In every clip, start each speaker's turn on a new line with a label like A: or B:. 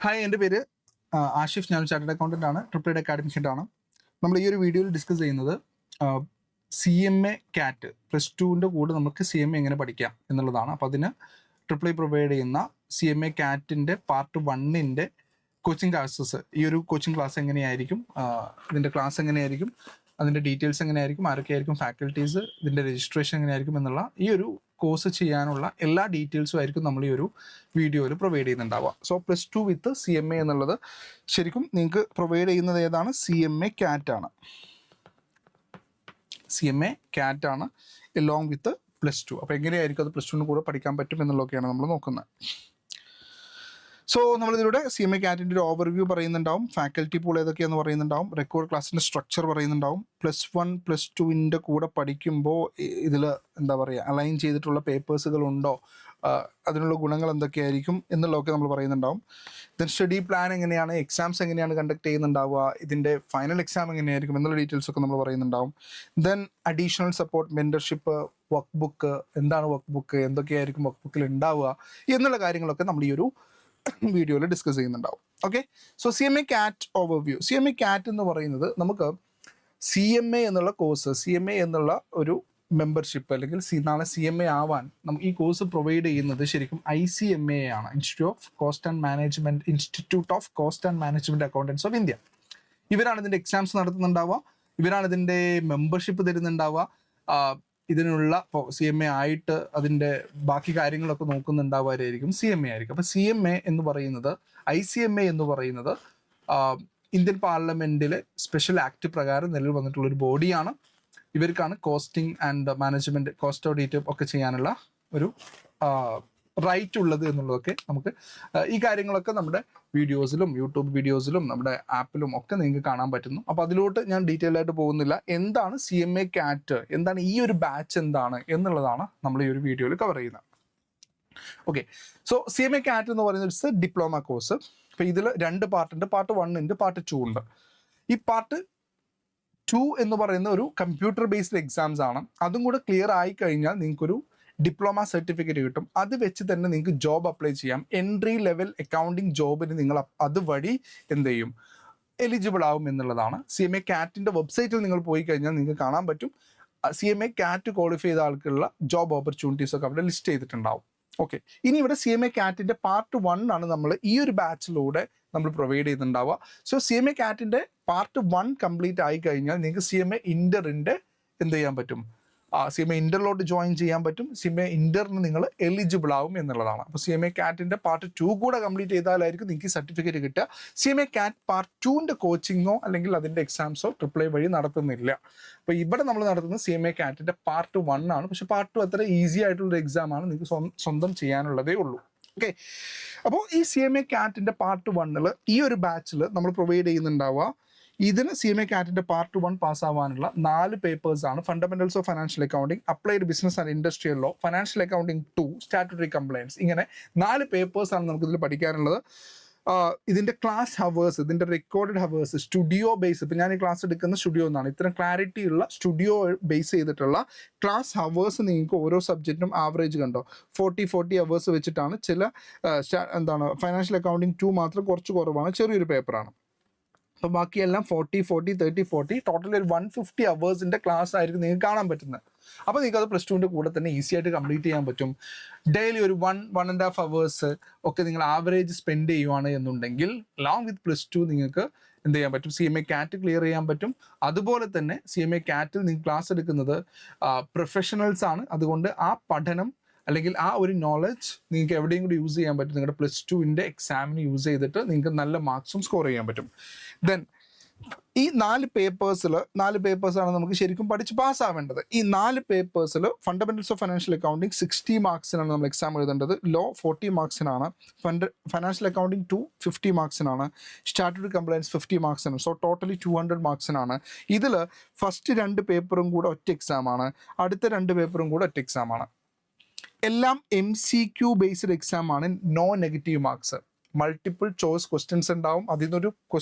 A: Hi, എൻ്റെ പേര് ആഷിഫ്. ഞാൻ ചാർട്ടേഡ് അക്കൗണ്ടൻ്റ് ആണ്. ട്രിപ്പിൾ അക്കാഡമിക് ഹെഡ് ആണ്. നമ്മൾ ഈ ഒരു വീഡിയോയിൽ ഡിസ്കസ് ചെയ്യുന്നത് CMA CAT +2ൻ്റെ കൂടെ നമുക്ക് CMA എങ്ങനെ പഠിക്കാം എന്നുള്ളതാണ്. അപ്പോൾ അതിന് ട്രിപ്പിൾ പ്രൊവൈഡ് ചെയ്യുന്ന CMA CATൻ്റെ പാർട്ട് 1ൻ്റെ കോച്ചിങ് ക്ലാസ്സസ്, ഈ ഒരു കോച്ചിങ് ക്ലാസ് എങ്ങനെയായിരിക്കും, ഇതിൻ്റെ ക്ലാസ് എങ്ങനെയായിരിക്കും, അതിൻ്റെ ഡീറ്റെയിൽസ് എങ്ങനെയായിരിക്കും, ആരൊക്കെയായിരിക്കും ഫാക്കൽറ്റീസ്, ഇതിൻ്റെ രജിസ്ട്രേഷൻ എങ്ങനെയായിരിക്കും എന്നുള്ള ഈ ഒരു കോഴ്സ് ചെയ്യാനുള്ള എല്ലാ ഡീറ്റെയിൽസും ആയിരിക്കും നമ്മൾ ഈ ഒരു വീഡിയോയിൽ പ്രൊവൈഡ് ചെയ്യുന്നുണ്ടാവുക. സോ +2 വിത്ത് CMA എന്നുള്ളത് ശരിക്കും നിങ്ങൾക്ക് പ്രൊവൈഡ് ചെയ്യുന്നത് ഏതാണ്? CMA CAT ആണ്. CMA CAT ആണ് എലോങ് വിത്ത് +2. അപ്പോൾ എങ്ങനെയായിരിക്കും അത് +2ന് കൂടെ പഠിക്കാൻ പറ്റും എന്നുള്ളതൊക്കെയാണ് നമ്മൾ നോക്കുന്നത്. സോ നമ്മളിതിലൂടെ CMA CATൻ്റെ ഒരു ഓവർവ്യൂ പറയുന്നുണ്ടാവും, ഫാക്കൽറ്റി പൂൾ ഏതൊക്കെയാന്ന് പറയുന്നുണ്ടാവും, റെക്കോർഡ് ക്ലാസ്സിൻ്റെ സ്ട്രക്ചർ പറയുന്നുണ്ടാവും. +1 +2ൻ്റെ കൂടെ പഠിക്കുമ്പോൾ ഇതിൽ എന്താ പറയുക, അലൈൻ ചെയ്തിട്ടുള്ള പേപ്പേഴ്സുകളുണ്ടോ, അതിനുള്ള ഗുണങ്ങൾ എന്തൊക്കെയായിരിക്കും എന്നുള്ളതൊക്കെ നമ്മൾ പറയുന്നുണ്ടാവും. ദെൻ സ്റ്റഡി പ്ലാൻ എങ്ങനെയാണ്, എക്സാംസ് എങ്ങനെയാണ് കണ്ടക്ട് ചെയ്യുന്നുണ്ടാവുക, ഇതിൻ്റെ ഫൈനൽ എക്സാം എങ്ങനെയായിരിക്കും എന്നുള്ള ഡീറ്റെയിൽസൊക്കെ നമ്മൾ പറയുന്നുണ്ടാവും. Then additional support, mentorship, workbook, എന്താണ് വർക്ക് ബുക്ക്, എന്തൊക്കെയായിരിക്കും വർക്ക് ബുക്കിൽ ഉണ്ടാവുക എന്നുള്ള കാര്യങ്ങളൊക്കെ നമ്മൾ ഈ ഒരു വീഡിയോയിൽ ഡിസ്കസ് ചെയ്യുന്നുണ്ടാവും. Okay, so CMA CAT overview. CMA CAT എന്ന് പറയുന്നത് നമുക്ക് CMA എന്നുള്ള കോഴ്സ്, CMA എന്നുള്ള ഒരു മെമ്പർഷിപ്പ്, അല്ലെങ്കിൽ നാളെ CMA ആവാൻ നമുക്ക് ഈ കോഴ്സ് പ്രൊവൈഡ് ചെയ്യുന്നത് ശരിക്കും ICMA ആണ്, institute of cost and management accountants of India. ഇവരാണ് ഇതിൻ്റെ എക്സാംസ് നടത്തുന്നുണ്ടാവുക, ഇവരാണ് ഇതിൻ്റെ മെമ്പർഷിപ്പ് തരുന്നുണ്ടാവുക, ഇതിനുള്ള CMA ആയിട്ട് അതിൻ്റെ ബാക്കി കാര്യങ്ങളൊക്കെ നോക്കുന്നുണ്ടാവുമായിരിക്കും CMA ആയിരിക്കും. അപ്പോൾ CMA എന്ന് പറയുന്നത്, ICMA എന്ന് പറയുന്നത് ഇന്ത്യൻ പാർലമെൻറ്റിലെ സ്പെഷ്യൽ ആക്ട് പ്രകാരം നിലവിൽ വന്നിട്ടുള്ളൊരു ബോഡിയാണ്. ഇവർക്കാണ് costing and management, cost audit ഒക്കെ ചെയ്യാനുള്ള ഒരു റൈറ്റ് ഉള്ളത് എന്നുള്ളതൊക്കെ നമുക്ക് ഈ കാര്യങ്ങളൊക്കെ നമ്മുടെ വീഡിയോസിലും യൂട്യൂബ് വീഡിയോസിലും നമ്മുടെ ആപ്പിലും ഒക്കെ നിങ്ങൾക്ക് കാണാൻ പറ്റുന്നു. അപ്പോൾ അതിലോട്ട് ഞാൻ ഡീറ്റെയിൽ ആയിട്ട് പോകുന്നില്ല. എന്താണ് CMA CAT, എന്താണ് ഈ ഒരു ബാച്ച് എന്താണ് എന്നുള്ളതാണ് നമ്മൾ ഈ ഒരു വീഡിയോയിൽ കവർ ചെയ്യുന്നത്. ഓക്കെ, സോ CMA CAT എന്ന് പറയുന്നത് ഇറ്റ്സ് എ ഡിപ്ലോമ കോഴ്സ്. അപ്പോൾ ഇതിൽ 2 പാർട്ടുണ്ട്. പാർട്ട് 1 ഉണ്ട്, പാർട്ട് 2 ഉണ്ട്. ഈ പാർട്ട് 2 എന്ന് പറയുന്ന ഒരു കമ്പ്യൂട്ടർ ബേസ്ഡ് എക്സാംസ് ആണ്. അതും കൂടെ ക്ലിയർ ആയി കഴിഞ്ഞാൽ നിങ്ങൾക്കൊരു ഡിപ്ലോമ സർട്ടിഫിക്കറ്റ് കിട്ടും. അത് വെച്ച് തന്നെ നിങ്ങൾക്ക് ജോബ് അപ്ലൈ ചെയ്യാം. എൻട്രി ലെവൽ അക്കൗണ്ടിങ് ജോബിന് നിങ്ങൾ അതുവഴി എന്ത് ചെയ്യും, എലിജിബിൾ ആവും എന്നുള്ളതാണ്. CMA CATൻ്റെ വെബ്സൈറ്റിൽ നിങ്ങൾ പോയി കഴിഞ്ഞാൽ നിങ്ങൾക്ക് കാണാൻ പറ്റും CMA CAT ക്വാളിഫൈ ചെയ്ത ആൾക്കുള്ള ജോബ് ഓപ്പർച്യൂണിറ്റീസ് ഒക്കെ അവിടെ ലിസ്റ്റ് ചെയ്തിട്ടുണ്ടാവും. ഓക്കെ, ഇനി ഇവിടെ CMA CATൻ്റെ പാർട്ട് 1 ആണ് നമ്മൾ ഈ ഒരു ബാച്ചിലൂടെ നമ്മൾ പ്രൊവൈഡ് ചെയ്യുന്നുണ്ടാവുക. സോ CMA CATൻ്റെ പാർട്ട് 1 കംപ്ലീറ്റ് ആയി കഴിഞ്ഞാൽ നിങ്ങൾക്ക് CMA ഇൻ്ററിൻ്റെ എന്ത് ചെയ്യാൻ പറ്റും, CMA ഇൻ്ററിലോട്ട് ജോയിൻ ചെയ്യാൻ പറ്റും. CMA ഇൻ്ററിന് നിങ്ങൾ എലിജിബിൾ ആവും എന്നുള്ളതാണ്. അപ്പോൾ CMA CATൻ്റെ പാർട്ട് 2 കൂടെ കംപ്ലീറ്റ് ചെയ്താലായിരിക്കും നിങ്ങൾക്ക് സർട്ടിഫിക്കറ്റ് കിട്ടുക. CMA CAT പാർട്ട് 2ൻ്റെ കോച്ചിങ്ങോ അല്ലെങ്കിൽ അതിൻ്റെ എക്സാംസോ AAA വഴി നടത്തുന്നില്ല. അപ്പോൾ ഇവിടെ നമ്മൾ നടത്തുന്നത് CMA CATൻ്റെ പാർട്ട് 1 ആണ്. പക്ഷേ പാർട്ട് 2 അത്ര ഈസി ആയിട്ടുള്ളൊരു എക്സാമാണ്, നിങ്ങൾക്ക് സ്വന്തം ചെയ്യാനുള്ളതേ ഉള്ളൂ. ഓക്കെ, അപ്പോൾ ഈ CMA CATൻ്റെ പാർട്ട് 1 ഈ ഒരു ബാച്ചിൽ നമ്മൾ പ്രൊവൈഡ് ചെയ്യുന്നുണ്ടാവുക. ഇതിന് CMA CATൻ്റെ പാർട്ട് 1 പാസ്സാവാനുള്ള 4 പേപ്പേഴ്സാണ്. Fundamentals of financial accounting, applied business and industrial law, financial accounting 2, statutory compliance. ഇങ്ങനെ 4 പേപ്പേഴ്സാണ് നമുക്കിതിൽ പഠിക്കാനുള്ളത്. ഇതിൻ്റെ ക്ലാസ് ഹവേഴ്സ്, ഇതിൻ്റെ റെക്കോർഡഡ് ഹവേഴ്സ്, സ്റ്റുഡിയോ ബേസ്, ഇപ്പം ഞാൻ ഈ ക്ലാസ് എടുക്കുന്ന സ്റ്റുഡിയോ എന്നാണ്, ഇത്തരം ക്ലാരിറ്റി ഉള്ള സ്റ്റുഡിയോ ബേസ് ചെയ്തിട്ടുള്ള ക്ലാസ് ഹവേഴ്സ് നിങ്ങൾക്ക് ഓരോ സബ്ജക്റ്റിനും ആവറേജ് കണ്ടോ 40 ഹവേഴ്സ് വെച്ചിട്ടാണ്. ചില ഫൈനാൻഷ്യൽ അക്കൗണ്ടിങ് 2 മാത്രം കുറച്ച് കുറവാണ്, ചെറിയൊരു പേപ്പറാണ്. അപ്പോൾ ബാക്കിയെല്ലാം 40, 30, ടോട്ടൽ ഒരു 150 ഹവേഴ്സിൻ്റെ ക്ലാസ് ആയിരിക്കും നിങ്ങൾക്ക് കാണാൻ പറ്റുന്നത്. അപ്പോൾ നിങ്ങൾക്ക് അത് +2ൻ്റെ കൂടെ തന്നെ ഈസി ആയിട്ട് കംപ്ലീറ്റ് ചെയ്യാൻ പറ്റും. ഡെയിലി ഒരു 1.5 ഹവേഴ്സ് ഒക്കെ നിങ്ങൾ ആവറേജ് സ്പെൻഡ് ചെയ്യുവാണ് എന്നുണ്ടെങ്കിൽ ലോങ് വിത്ത് +2 നിങ്ങൾക്ക് എന്ത് ചെയ്യാൻ പറ്റും, CMA CAT ക്ലിയർ ചെയ്യാൻ പറ്റും. അതുപോലെ തന്നെ CMA CATൽ നിങ്ങൾ ക്ലാസ് എടുക്കുന്നത് പ്രൊഫഷണൽസ് ആണ്. അതുകൊണ്ട് ആ പഠനം അല്ലെങ്കിൽ ആ ഒരു നോളജ് നിങ്ങൾക്ക് എവിടെയും കൂടി യൂസ് ചെയ്യാൻ പറ്റും. നിങ്ങളുടെ +2ൻ്റെ എക്സാമിന് യൂസ് ചെയ്തിട്ട് നിങ്ങൾക്ക് നല്ല മാർക്സും സ്കോർ ചെയ്യാൻ പറ്റും. ദെൻ ഈ 4 പേപ്പേഴ്സാണ് നമുക്ക് ശരിക്കും പഠിച്ച് പാസ്സാവേണ്ടത്. ഈ 4 പേപ്പേഴ്സിൽ ഫണ്ടമെന്റൽസ് ഓഫ് ഫൈനാൻഷ്യൽ അക്കൗണ്ടിങ് 60 മാർക്സിനാണ് നമ്മൾ എക്സാം എഴുതേണ്ടത്. ലോ 40 മാർക്സിനാണ്. ഫൈനാൻഷ്യൽ അക്കൗണ്ടിങ് 2 50 മാർക്സിനാണ്. സ്റ്റാറ്റുട്ടറി കംപ്ലയൻസ് 50 മാർക്സിനാണ്. സോ ടോട്ടലി 200 മാർക്സിനാണ്. ഇതിൽ ഫസ്റ്റ് 2 പേപ്പറും കൂടെ ഒറ്റ എക്സാമാണ്, അടുത്ത 2 പേപ്പറും കൂടെ ഒറ്റ എക്സാമാണ്. എല്ലാം MCQ ബേസ്ഡ് എക്സാം ആണ്. No negative marks. Multiple choice questions ഉണ്ടാവും. അതിൽ നിന്നൊരു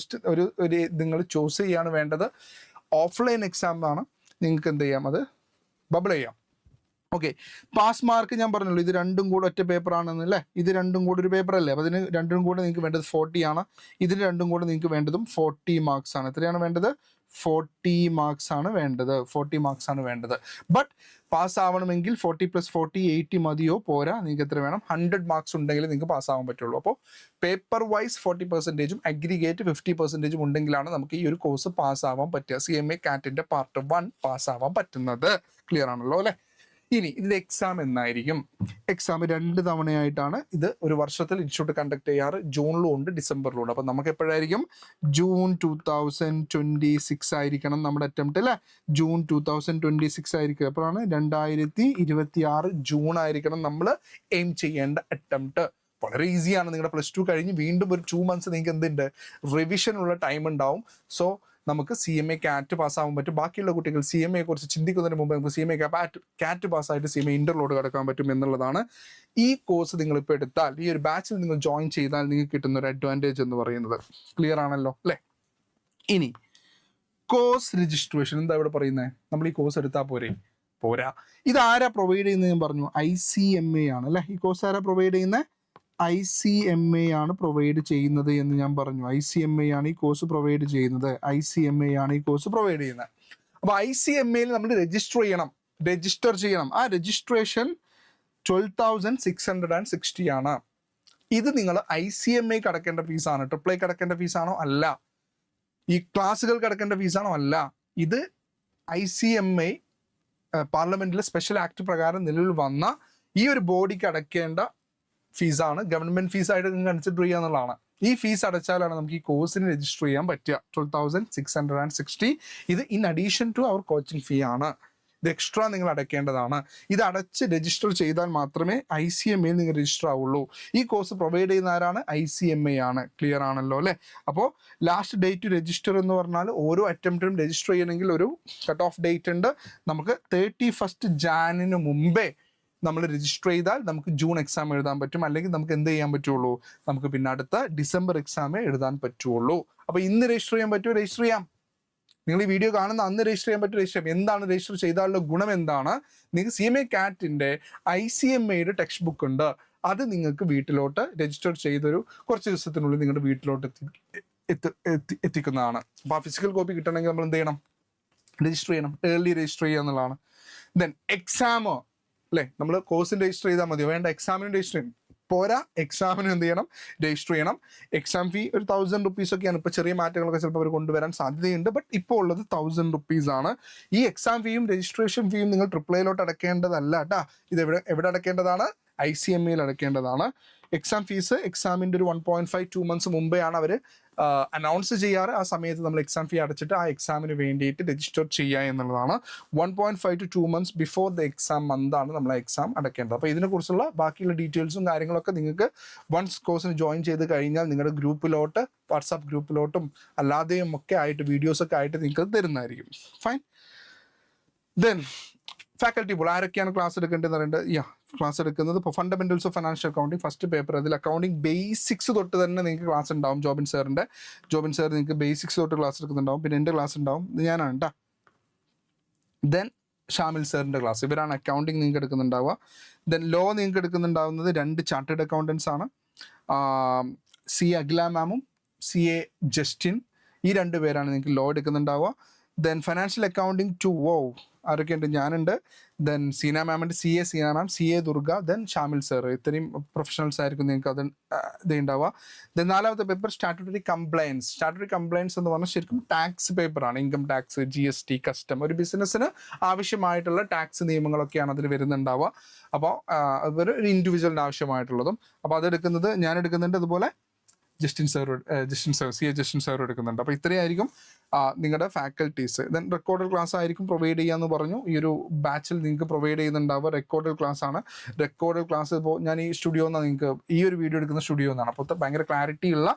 A: ഒരു നിങ്ങൾ ചൂസ് ചെയ്യാണ് വേണ്ടത്. ഓഫ്ലൈൻ എക്സാം ആണ്. നിങ്ങൾക്ക് എന്ത് ചെയ്യാം, അത് ബബിൾ ചെയ്യാം. ഓക്കെ, പാസ് മാർക്ക് ഞാൻ പറഞ്ഞല്ലോ, ഇത് രണ്ടും കൂടെ ഒറ്റ പേപ്പർ ആണെന്നല്ലേ, ഇത് രണ്ടും കൂടെ ഒരു പേപ്പർ അല്ലേ, അപ്പോൾ അതിന് രണ്ടും കൂടെ നിങ്ങൾക്ക് വേണ്ടത് 40 ആണ്, ഇതിന് രണ്ടും കൂടെ നിങ്ങൾക്ക് വേണ്ടതും 40 മാർക്സ് ആണ്. എത്രയാണ് വേണ്ടത്? 40 മാർക്സ് ആണ് വേണ്ടത്. 40 മാർക്സ് ആണ് വേണ്ടത്. ബട്ട് പാസ് ആവണമെങ്കിൽ 40 + 40 80 മതിയോ? പോരാ, നിങ്ങൾക്ക് എത്ര വേണം? 100 മാർക്സ് ഉണ്ടെങ്കിൽ നിങ്ങൾക്ക് പാസ്സാവാൻ പറ്റുള്ളൂ. അപ്പോൾ പേപ്പർ വൈസ് 40%, അഗ്രിഗേറ്റ് 50% ഉണ്ടെങ്കിലാണ് നമുക്ക് ഈ ഒരു കോഴ്സ് പാസ്സാവാൻ പറ്റുക. CMA CAT-ന്റെ പാർട്ട് 1 പാസ്സാവാൻ പറ്റുന്നത്. ക്ലിയർ ആണല്ലോ അല്ലേ? ഇനി ഇതിന്റെ എക്സാം എന്നായിരിക്കും? എക്സാം 2 തവണയായിട്ടാണ് ഇത് ഒരു വർഷത്തിൽ ഇൻസ്റ്റിറ്റ്യൂട്ട് കണ്ടക്ട് ചെയ്യാറ്. ജൂണിലും ഉണ്ട്, ഡിസംബറിലും ഉണ്ട്. അപ്പം നമുക്ക് എപ്പോഴായിരിക്കും? ജൂൺ 2026 ആയിരിക്കണം നമ്മുടെ അറ്റംപ്റ്റ് അല്ലേ? ജൂൺ 2026 ആയിരിക്കും. എപ്പോഴാണ്? 2026 ജൂൺ ആയിരിക്കണം നമ്മൾ എയിം ചെയ്യേണ്ട അറ്റംപ്റ്റ്. വളരെ ഈസിയാണ്. നിങ്ങളുടെ +2 കഴിഞ്ഞ് വീണ്ടും ഒരു 2 months നിങ്ങൾക്ക് എന്തുണ്ട്? റിവിഷനുള്ള ടൈം ഉണ്ടാവും. സോ നമുക്ക് CMA CAT പാസ്സാവാൻ പറ്റും. ബാക്കിയുള്ള കുട്ടികൾ CMA കുറിച്ച് ചിന്തിക്കുന്നതിന് മുമ്പ് നമുക്ക് CMA CAT പാസ്സായിട്ട് CMA ഇന്റർലോഡ് കടക്കാൻ പറ്റും എന്നുള്ളതാണ്. ഈ കോഴ്സ് നിങ്ങളിപ്പോൾ എടുത്താൽ, ഈ ഒരു ബാച്ചിൽ നിങ്ങൾ ജോയിൻ ചെയ്താൽ നിങ്ങൾക്ക് കിട്ടുന്ന ഒരു അഡ്വാൻറ്റേജ് എന്ന് പറയുന്നത്. ക്ലിയർ ആണല്ലോ അല്ലേ? ഇനി കോഴ്സ് രജിസ്ട്രേഷൻ എന്താ ഇവിടെ പറയുന്നത്? നമ്മൾ ഈ കോഴ്സ് എടുത്താൽ പോരാ. ഇതാരാ പ്രൊവൈഡ് ചെയ്യുന്നത്? ഞാൻ പറഞ്ഞു ICMA ആണ് അല്ലേ. ഈ കോഴ്സ് ആരാ പ്രൊവൈഡ് ചെയ്യുന്നത്? ICMA ആണ് പ്രൊവൈഡ് ചെയ്യുന്നത് എന്ന് ഞാൻ പറഞ്ഞു. ICMA ആണ് ഈ കോഴ്സ് പ്രൊവൈഡ് ചെയ്യുന്നത്. ICMA ആണ് ഈ കോഴ്സ് പ്രൊവൈഡ് ചെയ്യുന്നത്. അപ്പോൾ ICMAയിൽ നമ്മൾ രജിസ്റ്റർ ചെയ്യണം. ആ രജിസ്ട്രേഷൻ 12,660 ആണ്. ഇത് നിങ്ങൾ ICMAക്ക് അടക്കേണ്ട ഫീസാണ്. AAA അടക്കേണ്ട ഫീസാണോ? അല്ല. ഈ ക്ലാസ്സുകൾക്ക് അടക്കേണ്ട ഫീസാണോ? അല്ല. ഇത് ICMA പാർലമെന്റിലെ സ്പെഷ്യൽ ആക്ട് പ്രകാരം നിലവിൽ വന്ന ഈ ഒരു ബോഡിക്ക് അടക്കേണ്ട ഫീസാണ്. ഗവൺമെന്റ് ഫീസായിട്ട് നിങ്ങൾക്ക് കൺസിഡർ ചെയ്യുക എന്നുള്ളതാണ്. ഈ ഫീസ് അടച്ചാലാണ് നമുക്ക് ഈ കോഴ്സിന് രജിസ്റ്റർ ചെയ്യാൻ പറ്റുക. 12,660. ഇത് in addition to our coaching fee ആണ്. ഇത് എക്സ്ട്രാ നിങ്ങൾ അടയ്ക്കേണ്ടതാണ്. ഇത് അടച്ച് രജിസ്റ്റർ ചെയ്താൽ മാത്രമേ ICMAയിൽ നിങ്ങൾ രജിസ്റ്റർ ആവുള്ളൂ. ഈ കോഴ്സ് പ്രൊവൈഡ് ചെയ്യുന്ന ആരാണ്? ICMA ആണ്. ക്ലിയർ ആണല്ലോ അല്ലേ? അപ്പോൾ ലാസ്റ്റ് ഡേറ്റ് രജിസ്റ്റർ എന്ന് പറഞ്ഞാൽ ഓരോ അറ്റംപ്റ്റിനും രജിസ്റ്റർ ചെയ്യണമെങ്കിൽ ഒരു കട്ട് ഓഫ് ഡേറ്റ് ഉണ്ട്. നമുക്ക് 31st January മുമ്പേ നമ്മൾ രജിസ്റ്റർ ചെയ്താൽ നമുക്ക് ജൂൺ എക്സാം എഴുതാൻ പറ്റും. അല്ലെങ്കിൽ നമുക്ക് എന്ത് ചെയ്യാൻ പറ്റുള്ളൂ? നമുക്ക് പിന്നെ അടുത്ത ഡിസംബർ എക്സാമേ എഴുതാൻ പറ്റുള്ളൂ. അപ്പോൾ ഇന്ന് രജിസ്റ്റർ ചെയ്യാൻ പറ്റുമോ? രജിസ്റ്റർ ചെയ്യാം. നിങ്ങൾ ഈ വീഡിയോ കാണുന്ന അന്ന് രജിസ്റ്റർ ചെയ്യാൻ പറ്റും. രജിസ്റ്റർ ചെയ്യാം. എന്താണ് രജിസ്റ്റർ ചെയ്താലുള്ള ഗുണം എന്താണ്? നിങ്ങൾക്ക് CMA CAT-ന്റെ ICMAയുടെ ടെക്സ്റ്റ് ബുക്ക് ഉണ്ട്. അത് നിങ്ങൾക്ക് വീട്ടിലോട്ട് രജിസ്റ്റർ ചെയ്തൊരു കുറച്ച് ദിവസത്തിനുള്ളിൽ നിങ്ങളുടെ വീട്ടിലോട്ട് എത്തിക്കുന്നതാണ്. അപ്പോൾ ആ ഫിസിക്കൽ കോപ്പി കിട്ടണമെങ്കിൽ നമ്മൾ എന്ത് ചെയ്യണം? രജിസ്റ്റർ ചെയ്യണം. ഏർലി രജിസ്റ്റർ ചെയ്യുക എന്നുള്ളതാണ്. ദെൻ എക്സാമോ അല്ലേ? നമ്മൾ കോഴ്സിന് രജിസ്റ്റർ ചെയ്താൽ മതിയോ? വേണ്ട, എക്സാമിന് രജിസ്റ്റർ ചെയ്യണം. പോരാ, എക്സാമിന് എന്ത് ചെയ്യണം? രജിസ്റ്റർ ചെയ്യണം. എക്സാം ഫീ ഒരു 1,000 rupees ഒക്കെയാണ്. ഇപ്പോൾ ചെറിയ മാറ്റങ്ങളൊക്കെ ചിലപ്പോൾ അവർ കൊണ്ടുവരാൻ സാധ്യതയുണ്ട്. ബട്ട് ഇപ്പോൾ ഉള്ളത് 1,000 rupees ആണ്. ഈ എക്സാം ഫീയും രജിസ്ട്രേഷൻ ഫീയും നിങ്ങൾ AAAയിലോട്ട് അടക്കേണ്ടതല്ല കേട്ടാ. ഇത് എവിടെ അടക്കേണ്ടതാണ്? ICMAയിൽ അടക്കേണ്ടതാണ്. എക്സാം ഫീസ് എക്സാമിൻ്റെ ഒരു 1.5-2 months മുമ്പേ ആണ് അവർ അനൗൺസ് ചെയ്യാറ്. ആ സമയത്ത് നമ്മൾ എക്സാം ഫീ അടച്ചിട്ട് ആ എക്സാമിന് വേണ്ടിയിട്ട് രജിസ്റ്റർ ചെയ്യുക എന്നുള്ളതാണ്. 1.5 to 2 months before the exam മന്താണ് നമ്മൾ എക്സാം അടക്കേണ്ടത്. അപ്പോൾ ഇതിനെക്കുറിച്ചുള്ള ബാക്കിയുള്ള ഡീറ്റെയിൽസും കാര്യങ്ങളൊക്കെ നിങ്ങൾക്ക് വൺസ് കോഴ്സിന് ജോയിൻ ചെയ്ത് കഴിഞ്ഞാൽ നിങ്ങളുടെ ഗ്രൂപ്പിലോട്ട്, വാട്സാപ്പ് ഗ്രൂപ്പിലോട്ടും അല്ലാതെയും ഒക്കെ ആയിട്ട് വീഡിയോസൊക്കെ ആയിട്ട് നിങ്ങൾക്ക് തരുന്നതായിരിക്കും. ഫൈൻ. ദെൻ ഫാക്കൽറ്റി പോൾ ആരൊക്കെയാണ് ക്ലാസ് എടുക്കേണ്ടതെന്ന് പറയുന്നത്? ക്ലാസ് എടുക്കുന്നത് ഇപ്പോൾ fundamentals of financial accounting first paper. അതിൽ അക്കൗണ്ടിങ് ബേസിക്സ് തൊട്ട് തന്നെ നിങ്ങൾക്ക് ക്ലാസ് ഉണ്ടാവും. ജോബിൻ സാർ നിങ്ങൾക്ക് ബേസിക്സ് തൊട്ട് ക്ലാസ് എടുക്കുന്നുണ്ടാവും. പിന്നെ എൻ്റെ ക്ലാസ് ഉണ്ടാവും, ഞാനാണ് കേട്ടോ. ദെൻ ഷാമിൽ സാറിൻ്റെ ക്ലാസ്. ഇവരാണ് അക്കൗണ്ടിങ് നിങ്ങൾക്ക് എടുക്കുന്നുണ്ടാവുക. ദെൻ ലോ നിങ്ങൾക്ക് എടുക്കുന്നുണ്ടാവുന്നത് 2 ചാർട്ടേഡ് അക്കൗണ്ടൻസ് ആണ്. CA അഖില മാമും CA ജസ്റ്റിൻ. ഈ 2 പേരാണ് നിങ്ങൾക്ക് ലോ എടുക്കുന്നുണ്ടാവുക. ദെൻ ഫിനാൻഷ്യൽ അക്കൗണ്ടിങ് 2 ആരൊക്കെയുണ്ട്? ഞാനുണ്ട്. ദെൻ സീന മാമുണ്ട്, സീന മാം, CA Durga, then Shamil sir. ഇത്രയും പ്രൊഫഷണൽസ് ആയിരിക്കും നിങ്ങൾക്ക് അത് ഉണ്ടാവുക. ദെൻ 4ാമത്തെ പേപ്പർ സ്റ്റാറ്റ്യൂട്ടറി കംപ്ലയൻസ് എന്ന് പറഞ്ഞാൽ ശരിക്കും ടാക്സ് പേപ്പറാണ്. ഇൻകം ടാക്സ്, GST, കസ്റ്റം, ഒരു ബിസിനസ്സിന് ആവശ്യമായിട്ടുള്ള ടാക്സ് നിയമങ്ങളൊക്കെയാണ് അതിൽ വരുന്നുണ്ടാവുക. അപ്പോൾ ഒരു ഇൻഡിവിജ്വലിന് ആവശ്യമായിട്ടുള്ളതും. അപ്പോൾ അതെടുക്കുന്നത് ഞാൻ എടുക്കുന്നുണ്ട്. അതുപോലെ Justin sir CA Justin sir എടുക്കുന്നുണ്ട്. അപ്പോൾ ഇത്രയായിരിക്കും നിങ്ങളുടെ ഫാക്കൽറ്റീസ്. ദെൻ റെക്കോർഡഡ് ക്ലാസ് ആയിരിക്കും പ്രൊവൈഡ് ചെയ്യാമെന്ന് പറഞ്ഞു. ഈ ഒരു ബാച്ചിൽ നിങ്ങൾക്ക് പ്രൊവൈഡ് ചെയ്യുന്നുണ്ടാവുക റെക്കോർഡഡ് ക്ലാസ് ആണ്. റെക്കോർഡഡ് ക്ലാസ് ഇപ്പോൾ ഞാൻ ഈ സ്റ്റുഡിയോ എന്നാണ് നിങ്ങൾക്ക് ഈ ഒരു വീഡിയോ എടുക്കുന്ന സ്റ്റുഡിയോ എന്നാണ്. അപ്പോൾ ഭയങ്കര ക്ലാരിറ്റി ഉള്ള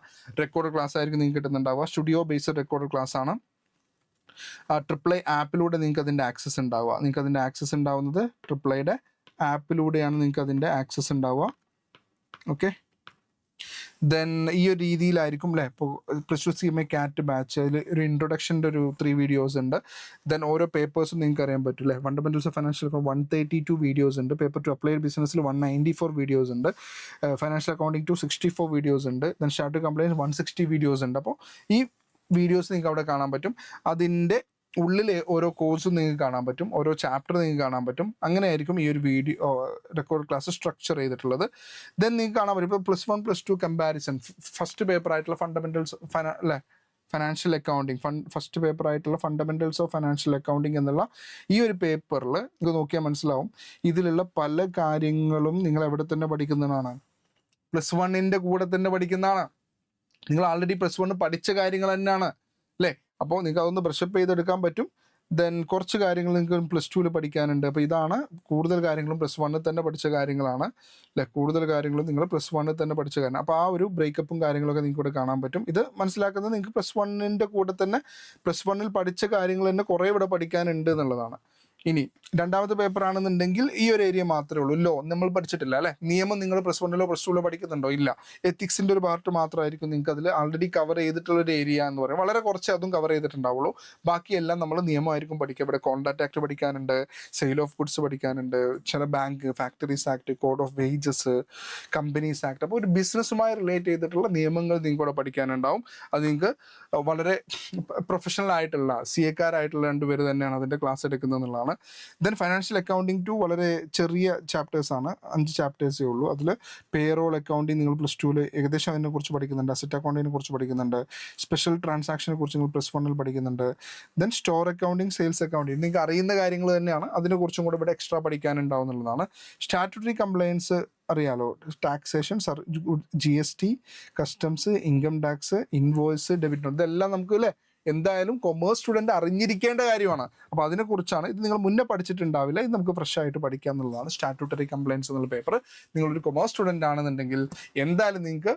A: റെക്കോർഡഡ് ക്ലാസ് ആയിരിക്കും നിങ്ങൾക്ക് കിട്ടുന്നുണ്ടാവുക. സ്റ്റുഡിയോ ബേസ്ഡ് റെക്കോർഡഡ് ക്ലാസ് ആണ്. AAA ആപ്പിലൂടെ നിങ്ങൾക്ക് അതിൻ്റെ ആക്സസ് ഉണ്ടാവുക. നിങ്ങൾക്ക് അതിൻ്റെ ആക്സസ് ഉണ്ടാവുന്നത് AAAയുടെ ആപ്പിലൂടെയാണ് നിങ്ങൾക്ക് അതിൻ്റെ ആക്സസ് ഉണ്ടാവുക. ഓക്കെ. ദെൻ ഈ ഒരു രീതിയിലായിരിക്കും അല്ലേ. ഇപ്പോൾ +2 CMA CAT ബാച്ച്, അതിൽ ഒരു ഇൻട്രൊഡക്ഷൻ്റെ ഒരു 3 വീഡിയോസ് ഉണ്ട്. ദെൻ ഓരോ പേപ്പേഴ്സും നിങ്ങൾക്ക് അറിയാൻ പറ്റും അല്ലേ. Fundamentals of financial account 132 videos ഉണ്ട്. പേപ്പർ ടു അപ്ലൈഡ് ബിസിനസ്സിൽ 194 വീഡിയോസ് ഉണ്ട്. ഫൈനാൻഷ്യൽ അക്കൗണ്ടിങ് 264 വീഡിയോസ് ഉണ്ട്. Then start to compliance 160 videos ഉണ്ട്. അപ്പോൾ ഈ വീഡിയോസ് നിങ്ങൾക്ക് അവിടെ കാണാൻ പറ്റും. അതിൻ്റെ ഉള്ളിൽ ഓരോ കോഴ്സും നിങ്ങൾക്ക് കാണാൻ പറ്റും, ഓരോ ചാപ്റ്റർ നിങ്ങൾക്ക് കാണാൻ പറ്റും. അങ്ങനെയായിരിക്കും ഈ ഒരു വീഡിയോ റെക്കോർഡ് ക്ലാസ് സ്ട്രക്ചർ ചെയ്തിട്ടുള്ളത്. ദെൻ നിങ്ങൾക്ക് കാണാൻ പറ്റും ഇപ്പോൾ +1 +2 കമ്പാരിസൺ, ഫസ്റ്റ് പേപ്പർ ആയിട്ടുള്ള ഫണ്ടമെന്റൽസ് അല്ലേ ഫൈനാൻഷ്യൽ അക്കൗണ്ടിങ്, ഫസ്റ്റ് പേപ്പർ ആയിട്ടുള്ള ഫണ്ടമെന്റൽസ് ഓഫ് ഫൈനാൻഷ്യൽ അക്കൗണ്ടിങ് എന്നുള്ള ഈ ഒരു പേപ്പറിൽ നിങ്ങൾക്ക് നോക്കിയാൽ മനസ്സിലാവും ഇതിലുള്ള പല കാര്യങ്ങളും നിങ്ങൾ എവിടെ തന്നെ പഠിക്കുന്നതാണ്, +1 കൂടെ തന്നെ പഠിക്കുന്നതാണ്. നിങ്ങൾ ആൾറെഡി +1 പഠിച്ച കാര്യങ്ങൾ തന്നെയാണ് അല്ലേ. അപ്പോൾ നിങ്ങൾക്ക് അതൊന്ന് ബ്രഷപ്പ് ചെയ്തെടുക്കാൻ പറ്റും. ദെൻ കുറച്ച് കാര്യങ്ങൾ നിങ്ങൾക്ക് +2 പഠിക്കാനുണ്ട്. അപ്പോൾ ഇതാണ് കൂടുതൽ കാര്യങ്ങളും +1 തന്നെ പഠിച്ച കാര്യങ്ങളാണ് അല്ലേ. കൂടുതൽ കാര്യങ്ങളും നിങ്ങൾ +1 തന്നെ പഠിച്ച കാര്യം. അപ്പോൾ ആ ഒരു ബ്രേക്കപ്പും കാര്യങ്ങളൊക്കെ നിങ്ങൾക്ക് ഇവിടെ കാണാൻ പറ്റും. ഇത് മനസ്സിലാക്കുന്നത് നിങ്ങൾക്ക് +1 കൂടെ തന്നെ +1 പഠിച്ച കാര്യങ്ങൾ തന്നെ കുറേ ഇവിടെ പഠിക്കാനുണ്ട് എന്നുള്ളതാണ്. ഇനി രണ്ടാമത്തെ പേപ്പർ ആണെന്നുണ്ടെങ്കിൽ ഈ ഒരു ഏരിയ മാത്രമേ ഉള്ളൂ. ലോ നമ്മൾ പഠിച്ചിട്ടില്ല അല്ലേ. നിയമം നിങ്ങൾ +1 +2 പഠിക്കുന്നുണ്ടോ? ഇല്ല. എത്തിക്സിൻ്റെ ഒരു പാർട്ട് മാത്രമായിരിക്കും നിങ്ങൾക്ക് അതിൽ ആൾറെഡി കവർ ചെയ്തിട്ടുള്ളൊരു ഏരിയ എന്ന് പറയും. വളരെ കുറച്ച് അതും കവർ ചെയ്തിട്ടുണ്ടാവുള്ളൂ. ബാക്കിയെല്ലാം നമ്മൾ നിയമമായിരിക്കും പഠിക്കുക. ഇവിടെ കോൺട്രാക്ട് ആക്ട് പഠിക്കാനുണ്ട്, സെയിൽ ഓഫ് ഗുഡ്സ് പഠിക്കാനുണ്ട്, ചില bank, factories act, code of wages, companies act. അപ്പോൾ ഒരു ബിസിനസ്സുമായി റിലേറ്റ് ചെയ്തിട്ടുള്ള നിയമങ്ങൾ നിങ്ങൾക്ക് ഇവിടെ പഠിക്കാനുണ്ടാവും. അത് നിങ്ങൾക്ക് വളരെ പ്രൊഫഷണൽ ആയിട്ടുള്ള CA-ക്കാരായിട്ടുള്ള 2 പേര് തന്നെയാണ് അതിൻ്റെ ക്ലാസ് എടുക്കുന്നത് എന്നുള്ളതാണ്. ദെൻ ഫൈനാൻഷ്യൽ അക്കൗണ്ടിങ് 2 വളരെ ചെറിയ ചാപ്റ്റേഴ്സാണ്, 5 ചാപ്റ്റേഴ്സേ ഉള്ളൂ. അതിൽ പേറോൾ അക്കൗണ്ടിങ് നിങ്ങൾ +2 ഏകദേശം അതിനെ കുറിച്ച് പഠിക്കുന്നുണ്ട്, അസറ്റ് അക്കൗണ്ടിങ്ങിനെ കുറിച്ച് പഠിക്കുന്നുണ്ട്, സ്പെഷ്യൽ ട്രാൻസാക്ഷനെ കുറിച്ച് നിങ്ങൾ +1 പഠിക്കുന്നുണ്ട്. Then store accounting, sales accounting നിങ്ങൾക്ക് അറിയുന്ന കാര്യങ്ങൾ തന്നെയാണ്, അതിനെക്കുറിച്ചും കൂടെ ഇവിടെ എക്സ്ട്രാ പഠിക്കാനുണ്ടാവും എന്നുള്ളതാണ്. സ്റ്റാറ്റ്യൂട്ടറി കംപ്ലയൻസ് അറിയാലോ, taxation, GST, customs, income tax, invoice, debit not, ഇതെല്ലാം നമുക്ക് അല്ലേ എന്തായാലും കൊമേഴ്സ് സ്റ്റുഡൻറ്റ് അറിഞ്ഞിരിക്കേണ്ട കാര്യമാണ്. അപ്പോൾ അതിനെക്കുറിച്ചാണ്. ഇത് നിങ്ങൾ മുന്നേ പഠിച്ചിട്ടുണ്ടാവില്ല, ഇത് നമുക്ക് ഫ്രഷ് ആയിട്ട് പഠിക്കാം എന്നുള്ളതാണ്. സ്റ്റാറ്റ്യൂട്ടറി കംപ്ലയൻസ് എന്നുള്ള പേപ്പർ നിങ്ങളൊരു കൊമേഴ്സ് സ്റ്റുഡൻ്റ് ആണെന്നുണ്ടെങ്കിൽ എന്തായാലും നിങ്ങൾക്ക്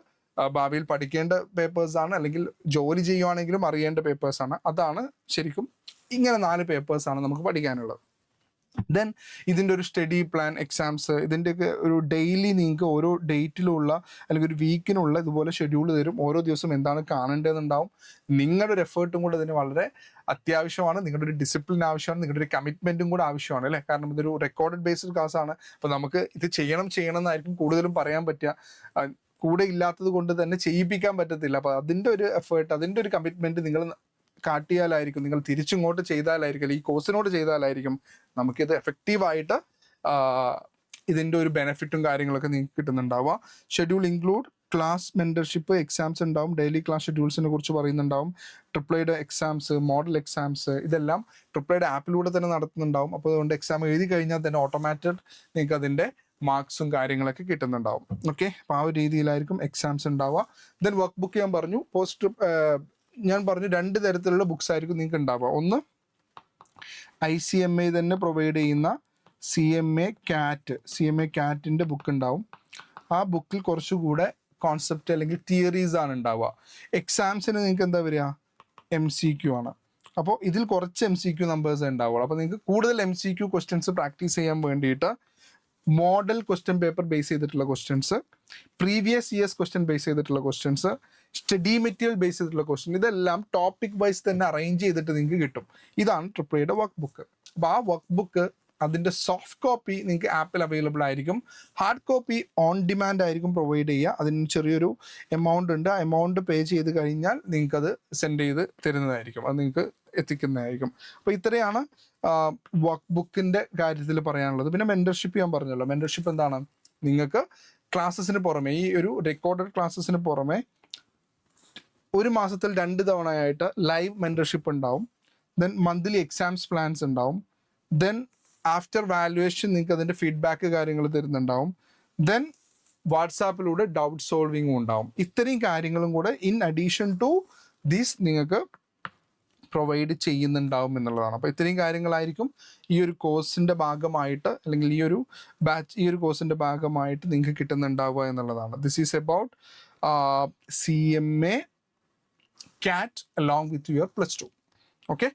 A: ഭാവിയിൽ പഠിക്കേണ്ട പേപ്പേഴ്സാണ്, അല്ലെങ്കിൽ ജോലി ചെയ്യുവാണെങ്കിലും അറിയേണ്ട പേപ്പേഴ്സാണ്. അതാണ് ശരിക്കും ഇങ്ങനെ 4 പേപ്പേഴ്സാണ് നമുക്ക് പഠിക്കാനുള്ളത്. ദെൻ ഇതിൻ്റെ ഒരു സ്റ്റഡി പ്ലാൻ, എക്സാംസ്, ഇതിൻ്റെയൊക്കെ ഒരു ഡെയിലി നിങ്ങൾക്ക് ഓരോ ഡേറ്റിലുള്ള അല്ലെങ്കിൽ ഒരു വീക്കിനുള്ള ഇതുപോലെ ഷെഡ്യൂൾ തരും. ഓരോ ദിവസം എന്താണ് കാണേണ്ടതെന്നുണ്ടാവും. നിങ്ങളുടെ ഒരു എഫേർട്ടും കൂടെ ഇതിന് വളരെ അത്യാവശ്യമാണ്. നിങ്ങളുടെ ഒരു ഡിസിപ്ലിൻ ആവശ്യമാണ്, നിങ്ങളുടെ ഒരു കമ്മിറ്റ്മെൻറ്റും കൂടെ ആവശ്യമാണ് അല്ലേ. കാരണം ഇതൊരു റെക്കോർഡഡ് ബേസ്ഡ് ക്ലാസ്സാണ്. അപ്പോൾ നമുക്ക് ഇത് ചെയ്യണം എന്നായിരിക്കും കൂടുതലും പറയാൻ പറ്റുക. കൂടെ ഇല്ലാത്തത് കൊണ്ട് തന്നെ ചെയ്യിപ്പിക്കാൻ പറ്റത്തില്ല. അപ്പോൾ അതിൻ്റെ ഒരു എഫേർട്ട്, അതിൻ്റെ ഒരു കമ്മിറ്റ്മെൻറ്റ് നിങ്ങൾ കാട്ടിയാലായിരിക്കും, നിങ്ങൾ തിരിച്ചിങ്ങോട്ട് ചെയ്താലായിരിക്കും, ഈ കോഴ്സിനോട് ചെയ്താലായിരിക്കും നമുക്കിത് എഫക്റ്റീവായിട്ട് ഇതിൻ്റെ ഒരു ബെനിഫിറ്റും കാര്യങ്ങളൊക്കെ നിങ്ങൾക്ക് കിട്ടുന്നുണ്ടാവുക. Schedule include class mentorship, exams ഉണ്ടാവും, ഡെയിലി ക്ലാസ് ഷെഡ്യൂൾസിനെ കുറിച്ച് പറയുന്നുണ്ടാവും, ട്രിപ്പിൾഐയുടെ എക്സാംസ്, മോഡൽ എക്സാംസ്, ഇതെല്ലാം ട്രിപ്പിൾഐയുടെ ആപ്പിലൂടെ തന്നെ നടത്തുന്നുണ്ടാവും. അപ്പോൾ അതുകൊണ്ട് എക്സാം എഴുതി കഴിഞ്ഞാൽ തന്നെ ഓട്ടോമാറ്റഡ് നിങ്ങൾക്ക് അതിൻ്റെ മാർക്സും കാര്യങ്ങളൊക്കെ കിട്ടുന്നുണ്ടാവും. ഓക്കെ, അപ്പോൾ ആ ഒരു രീതിയിലായിരിക്കും എക്സാംസ് ഉണ്ടാവുക. ദെൻ വർക്ക് ബുക്ക് ഞാൻ പറഞ്ഞു, ഞാൻ പറഞ്ഞു 2 തരത്തിലുള്ള ബുക്സ് ആയിരിക്കും നിങ്ങൾക്ക് ഉണ്ടാവുക. ഒന്ന് ICMA തന്നെ പ്രൊവൈഡ് ചെയ്യുന്ന CMA CAT ബുക്ക് ഉണ്ടാവും. ആ ബുക്കിൽ കുറച്ചുകൂടെ കോൺസെപ്റ്റ് അല്ലെങ്കിൽ തിയറീസ് ആണ് ഉണ്ടാവുക. എക്സാംസിന് നിങ്ങൾക്ക് എന്താ വരിക, MCQ ആണ്. അപ്പോൾ ഇതിൽ കുറച്ച് MCQ നമ്പേഴ്സ് ഉണ്ടാവുള്ളൂ. അപ്പോൾ നിങ്ങൾക്ക് കൂടുതൽ MCQ ക്വസ്റ്റ്യൻസ് പ്രാക്ടീസ് ചെയ്യാൻ വേണ്ടിയിട്ട് മോഡൽ ക്വസ്റ്റ്യൻ പേപ്പർ ബേസ് ചെയ്തിട്ടുള്ള questions, previous years question base ചെയ്തിട്ടുള്ള ക്വസ്റ്റ്യൻസ്, സ്റ്റഡി മെറ്റീരിയൽ ബേസ് ചെയ്തിട്ടുള്ള ക്വസ്റ്റ്യൻ, ഇതെല്ലാം ടോപ്പിക് വൈസ് തന്നെ അറേഞ്ച് ചെയ്തിട്ട് നിങ്ങൾക്ക് കിട്ടും. ഇതാണ് ട്രിപ്പിൾഐയുടെ വർക്ക് ബുക്ക്. അപ്പോൾ ആ വർക്ക് ബുക്ക് അതിൻ്റെ സോഫ്റ്റ് കോപ്പി നിങ്ങൾക്ക് ആപ്പിൽ അവൈലബിൾ ആയിരിക്കും. ഹാർഡ് കോപ്പി ഓൺ ഡിമാൻഡ് ആയിരിക്കും പ്രൊവൈഡ് ചെയ്യുക. അതിന് ചെറിയൊരു എമൗണ്ട് ഉണ്ട്. ആ എമൗണ്ട് പേ ചെയ്ത് കഴിഞ്ഞാൽ നിങ്ങൾക്കത് സെൻഡ് ചെയ്ത് തരുന്നതായിരിക്കും, അത് നിങ്ങൾക്ക് എത്തിക്കുന്നതായിരിക്കും. അപ്പോൾ ഇത്രയാണ് വർക്ക് ബുക്കിൻ്റെ കാര്യത്തിൽ പറയാനുള്ളത്. പിന്നെ മെൻറ്റർഷിപ്പ് ഞാൻ പറഞ്ഞല്ലോ. മെൻറ്റർഷിപ്പ് എന്താണ്, നിങ്ങൾക്ക് ക്ലാസ്സസിന് പുറമെ, ഈ ഒരു റെക്കോർഡഡ് ക്ലാസ്സസിന് പുറമെ 1 മാസത്തിൽ 2 തവണയായിട്ട് ലൈവ് മെൻറ്റർഷിപ്പ് ഉണ്ടാവും. ദെൻ മന്ത്ലി എക്സാംസ് പ്ലാൻസ് ഉണ്ടാവും. ദെൻ ആഫ്റ്റർ വാല്യുവേഷൻ നിങ്ങൾക്ക് അതിൻ്റെ ഫീഡ്ബാക്ക് കാര്യങ്ങൾ തരുന്നുണ്ടാവും. ദെൻ വാട്സാപ്പിലൂടെ ഡൗട്ട് സോൾവിങ്ങും ഉണ്ടാവും. ഇത്രയും കാര്യങ്ങളും കൂടെ ഇൻ അഡീഷൻ ടു ദീസ് നിങ്ങൾക്ക് പ്രൊവൈഡ് ചെയ്യുന്നുണ്ടാവും എന്നുള്ളതാണ്. അപ്പോൾ ഇത്രയും കാര്യങ്ങളായിരിക്കും ഈ ഒരു കോഴ്സിൻ്റെ ഭാഗമായിട്ട്, അല്ലെങ്കിൽ ഈ ഒരു കോഴ്സിൻ്റെ ഭാഗമായിട്ട് നിങ്ങൾക്ക് കിട്ടുന്നുണ്ടാവുക എന്നുള്ളതാണ്. This is about CMA CAT along with your +2. Okay.